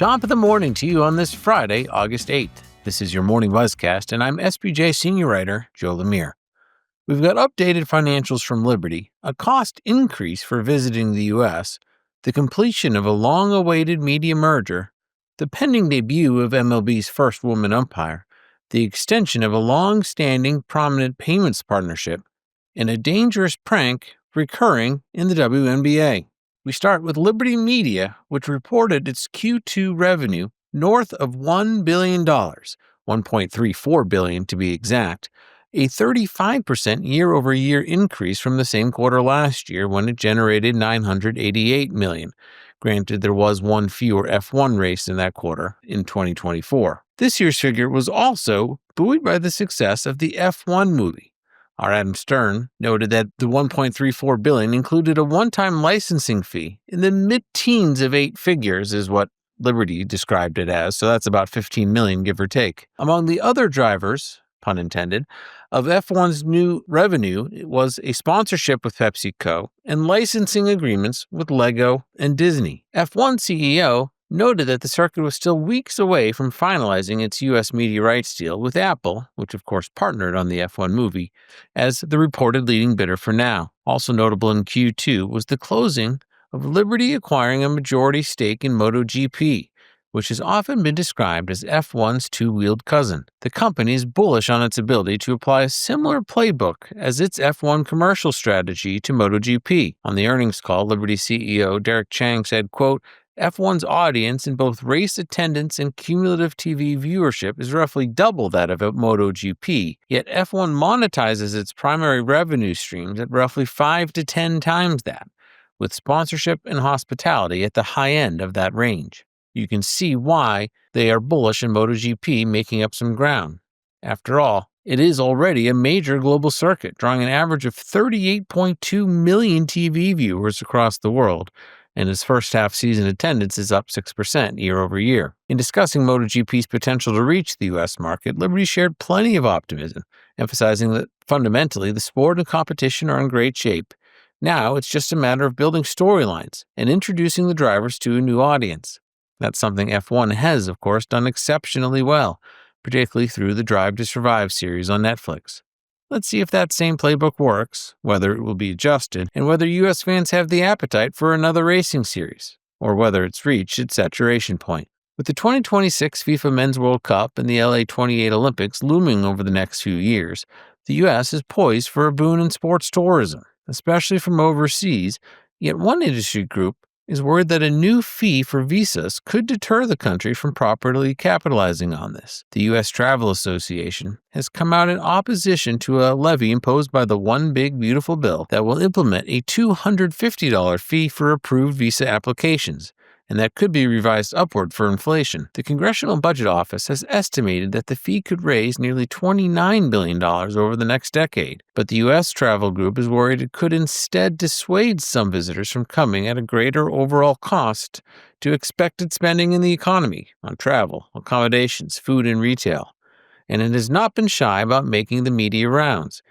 Top of the morning to you on this Friday, August 8th. This is your morning Buzzcast, and I'm SBJ senior writer Joe Lemire. We've got updated financials from Liberty, a cost increase for visiting the U.S., the completion of a long-awaited media merger, the pending debut of MLB's first woman umpire, the extension of a long-standing prominent payments partnership, and a dangerous prank recurring in the WNBA. We start with Liberty Media, which reported its Q2 revenue north of $1 billion, $1.34 billion to be exact, a 35% year-over-year increase from the same quarter last year when it generated $988 million. Granted, there was one fewer F1 race in that quarter in 2024. This year's figure was also buoyed by the success of the F1 movie. Our Adam Stern noted that the $1.34 billion included a one-time licensing fee in the mid-teens of 8 figures is what Liberty described it as, so that's about $15 million, give or take. Among the other drivers, pun intended, of F1's new revenue was a sponsorship with PepsiCo and licensing agreements with Lego and Disney. F1 CEO noted that the circuit was still weeks away from finalizing its U.S. media rights deal with Apple, which of course partnered on the F1 movie, as the reported leading bidder for now. Also notable in Q2 was the closing of Liberty acquiring a majority stake in MotoGP, which has often been described as F1's two-wheeled cousin. The company is bullish on its ability to apply a similar playbook as its F1 commercial strategy to MotoGP. On the earnings call, Liberty CEO Derek Chang said, quote, F1's audience in both race attendance and cumulative TV viewership is roughly double that of MotoGP, yet F1 monetizes its primary revenue streams at roughly 5 to 10 times that, with sponsorship and hospitality at the high end of that range. You can see why they are bullish in MotoGP making up some ground. After all, it is already a major global circuit, drawing an average of 38.2 million TV viewers across the world, and its first half season attendance is up 6% year over year. In discussing MotoGP's potential to reach the U.S. market, Liberty shared plenty of optimism, emphasizing that fundamentally the sport and competition are in great shape. Now it's just a matter of building storylines and introducing the drivers to a new audience. That's something F1 has, of course, done exceptionally well, particularly through the Drive to Survive series on Netflix. Let's see if that same playbook works, whether it will be adjusted, and whether U.S. fans have the appetite for another racing series, or whether it's reached its saturation point. With the 2026 FIFA Men's World Cup and the LA 28 Olympics looming over the next few years, the U.S. is poised for a boon in sports tourism, especially from overseas, yet one industry group is worried that a new fee for visas could deter the country from properly capitalizing on this. The U.S. Travel Association has come out in opposition to a levy imposed by the One Big Beautiful Bill that will implement a $250 fee for approved visa applications, and that could be revised upward for inflation. The Congressional Budget Office has estimated that the fee could raise nearly $29 billion over the next decade, but the U.S. travel group is worried it could instead dissuade some visitors from coming at a greater overall cost to expected spending in the economy on travel, accommodations, food, and retail. And it has not been shy about making the media rounds.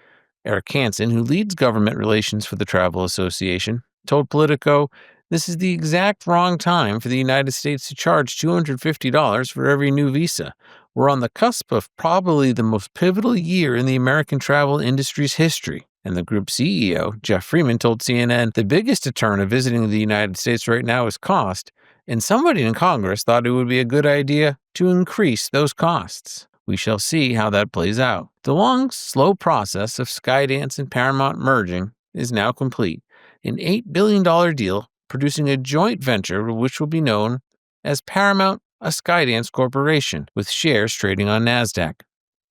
Eric Hansen, who leads government relations for the Travel Association, told Politico, this is the exact wrong time for the United States to charge $250 for every new visa. We're on the cusp of probably the most pivotal year in the American travel industry's history. And the group's CEO, Jeff Freeman, told CNN, the biggest deterrent of visiting the United States right now is cost, and somebody in Congress thought it would be a good idea to increase those costs. We shall see how that plays out. The long, slow process of Skydance and Paramount merging is now complete. An $8 billion deal producing a joint venture which will be known as Paramount, a Skydance Corporation, with shares trading on NASDAQ.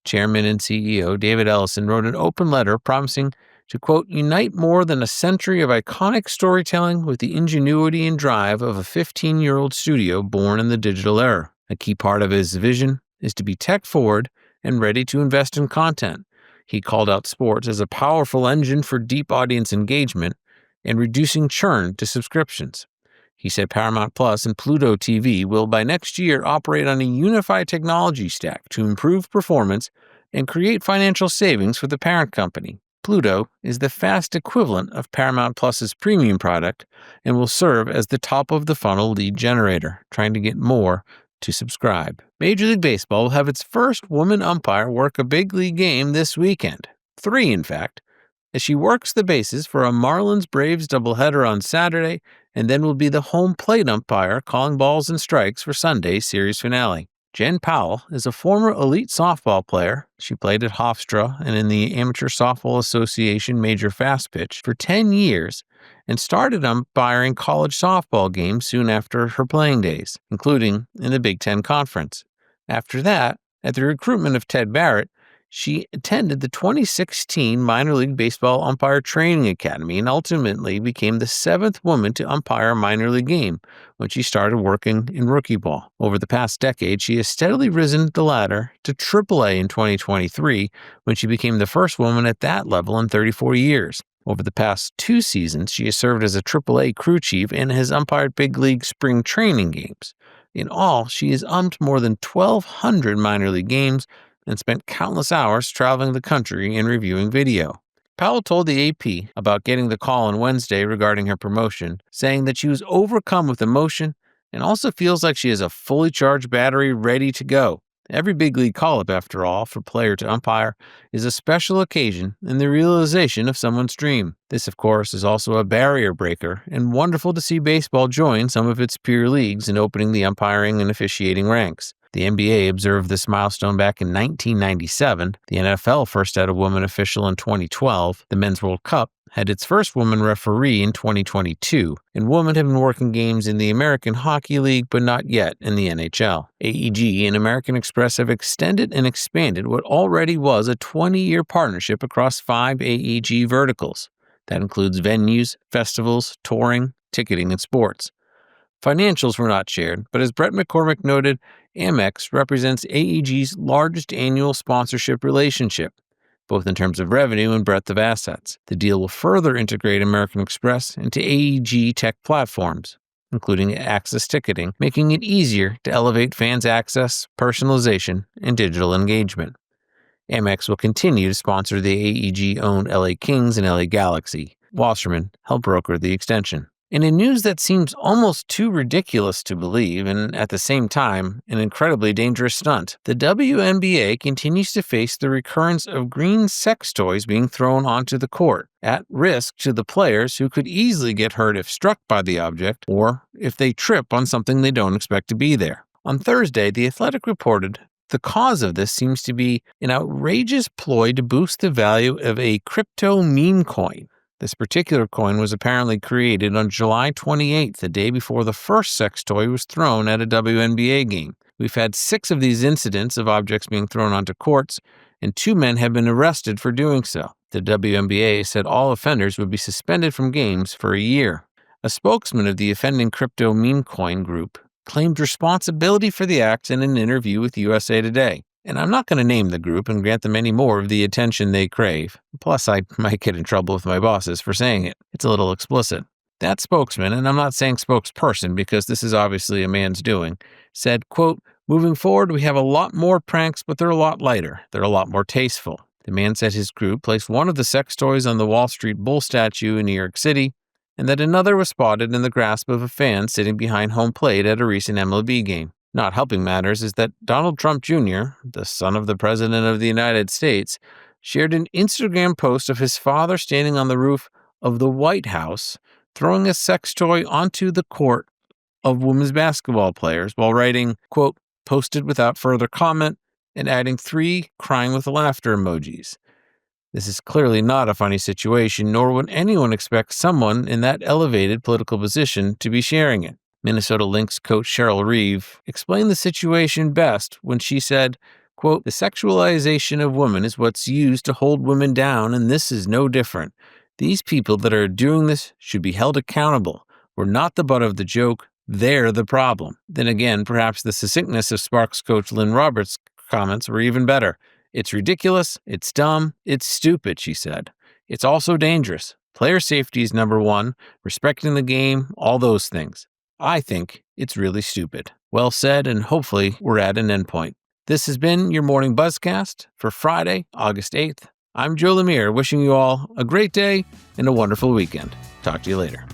Chairman and CEO David Ellison wrote an open letter promising to, quote, unite more than a century of iconic storytelling with the ingenuity and drive of a 15-year-old studio born in the digital era. A key part of his vision is to be tech-forward and ready to invest in content. He called out sports as a powerful engine for deep audience engagement and reducing churn to subscriptions. He said Paramount Plus and Pluto TV will by next year operate on a unified technology stack to improve performance and create financial savings for the parent company. Pluto is the fast equivalent of Paramount Plus's premium product and will serve as the top-of-the-funnel lead generator, trying to get more to subscribe. Major League Baseball will have its first woman umpire work a big league game this weekend. 3, in fact, as she works the bases for a Marlins-Braves doubleheader on Saturday and then will be the home plate umpire calling balls and strikes for Sunday's series finale. Jen Powell is a former elite softball player. She played at Hofstra and in the Amateur Softball Association Major Fast Pitch for 10 years and started umpiring college softball games soon after her playing days, including in the Big Ten Conference. After that, at the recruitment of Ted Barrett, she attended the 2016 Minor League Baseball Umpire Training Academy and ultimately became the 7th woman to umpire a minor league game when she started working in rookie ball. Over the past decade, she has steadily risen the ladder to AAA in 2023 when she became the first woman at that level in 34 years. Over the past 2 seasons, she has served as a AAA crew chief and has umpired big league spring training games. In all, she has umped more than 1,200 minor league games and spent countless hours traveling the country and reviewing video. Powell told the AP about getting the call on Wednesday regarding her promotion, saying that she was overcome with emotion and also feels like she has a fully charged battery ready to go. Every big league call-up, after all, for player to umpire is a special occasion and the realization of someone's dream. This, of course, is also a barrier breaker and wonderful to see baseball join some of its peer leagues in opening the umpiring and officiating ranks. The NBA observed this milestone back in 1997. The NFL first had a woman official in 2012. The Men's World Cup had its first woman referee in 2022. And women have been working games in the American Hockey League, but not yet in the NHL. AEG and American Express have extended and expanded what already was a 20-year partnership across 5 AEG verticals. That includes venues, festivals, touring, ticketing, and sports. Financials were not shared, but as Brett McCormick noted, Amex represents AEG's largest annual sponsorship relationship, both in terms of revenue and breadth of assets. The deal will further integrate American Express into AEG tech platforms, including Access ticketing, making it easier to elevate fans' access, personalization, and digital engagement. Amex will continue to sponsor the AEG-owned LA Kings and LA Galaxy. Wasserman helped broker the extension. And in news that seems almost too ridiculous to believe, and at the same time, an incredibly dangerous stunt, the WNBA continues to face the recurrence of green sex toys being thrown onto the court, at risk to the players who could easily get hurt if struck by the object or if they trip on something they don't expect to be there. On Thursday, The Athletic reported the cause of this seems to be an outrageous ploy to boost the value of a crypto meme coin. This particular coin was apparently created on July 28th, the day before the first sex toy was thrown at a WNBA game. We've had 6 of these incidents of objects being thrown onto courts, and 2 men have been arrested for doing so. The WNBA said all offenders would be suspended from games for a year. A spokesman of the offending crypto meme coin group claimed responsibility for the acts in an interview with USA Today. And I'm not going to name the group and grant them any more of the attention they crave. Plus, I might get in trouble with my bosses for saying it. It's a little explicit. That spokesman, and I'm not saying spokesperson because this is obviously a man's doing, said, quote, "Moving forward, we have a lot more pranks, but they're a lot lighter. They're a lot more tasteful." The man said his group placed one of the sex toys on the Wall Street Bull statue in New York City, and that another was spotted in the grasp of a fan sitting behind home plate at a recent MLB game. Not helping matters is that Donald Trump Jr., the son of the President of the United States, shared an Instagram post of his father standing on the roof of the White House, throwing a sex toy onto the court of women's basketball players while writing, quote, "posted without further comment," and adding 3 crying with laughter emojis. This is clearly not a funny situation, nor would anyone expect someone in that elevated political position to be sharing it. Minnesota Lynx coach Cheryl Reeve explained the situation best when she said, quote, "The sexualization of women is what's used to hold women down, and this is no different. These people that are doing this should be held accountable. We're not the butt of the joke. They're the problem." Then again, perhaps the succinctness of Sparks coach Lynn Roberts' comments were even better. "It's ridiculous. It's dumb. It's stupid," she said. "It's also dangerous. Player safety is number 1, respecting the game, all those things. I think it's really stupid." Well said, and hopefully we're at an endpoint. This has been your morning Buzzcast for Friday, August 8th. I'm Joe Lemire, wishing you all a great day and a wonderful weekend. Talk to you later.